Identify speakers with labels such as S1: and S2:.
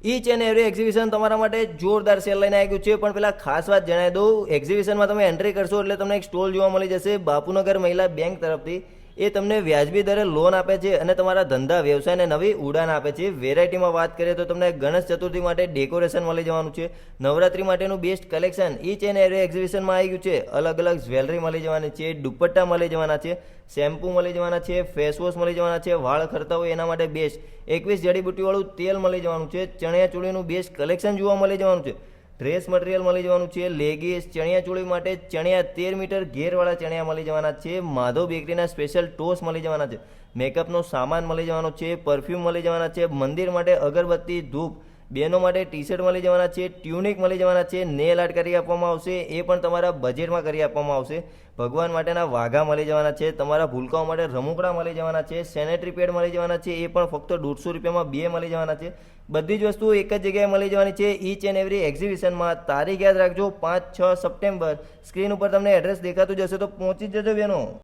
S1: Inch and every exhibition તમારા માટે જોરદાર સેલ લઈને આવી ગયું છે, પણ પેલા ખાસ વાત જણાવી દઉં, એક્ઝિબિશનમાં તમે એન્ટ્રી કરશો એટલે તમને એક સ્ટોલ જોવા મળી જશે બાપુનગર મહિલા બેંક તરફથી. એ તમને વ્યાજબી દરે લોન આપે છે અને તમારા ધંધા વ્યવસાયને નવી ઉડાન આપે છે. વેરાયટીમાં વાત કરીએ તો તમને ગણેશ ચતુર્થી માટે ડેકોરેશન મળી જવાનું છે, નવરાત્રી માટેનું best collection each and every એક્ઝિબિશનમાં આવી ગયું છે. અલગ અલગ જ્વેલરી મળી જવાની છે, દુપટ્ટા મળી જવાના છે, શેમ્પૂ મળી જવાના છે, ફેસ વોશ મળી જવાના છે, વાળ ખરતા હોય એના માટે બેસ્ટ 21 જડીબુટ્ટીવાળું તેલ મળી જવાનું છે, ચણિયાચોળીનું બેસ્ટ કલેક્શન જોવા મળી જવાનું છે, ડ્રેસ મટીરિયલ મળી જવાનું છે, લેગીસ, ચણિયાચોળી માટે ચણિયા 13 મીટર ઘેરવાળા ચણિયા મળી જવાના છે, માધવ બેકરીના સ્પેશિયલ ટોસ મળી જવાના છે, મેકઅપનો સામાન મળી જવાનો છે, પરફ્યુમ મળી જવાના છે, મંદિર માટે અગરબત્તી, ધૂપ, બહેનો માટે ટી શર્ટ મળી જવાના છે, ટ્યુનિક મળી જવાના છે, નેલ આર્ટ કરી આપવામાં આવશે, એ પણ તમારા બજેટમાં કરી આપવામાં આવશે. ભગવાન માટેના વાઘા મળી જવાના છે, તમારા ભૂલકાઓ માટે રમૂકડા મળી જવાના છે, સેનેટરી પેડ મળી જવાના છે, એ પણ ફક્ત 150 રૂપિયામાં 2 મળી જવાના છે. બધી જ વસ્તુઓ એક જ જગ્યાએ મળી જવાની છે ઈચ એન્ડ એવરી એક્ઝિબિશનમાં. તારીખ યાદ રાખજો 5-6 સપ્ટેમ્બર. સ્ક્રીન ઉપર તમને એડ્રેસ દેખાતું જશે તો પહોંચી જજો બહેનો.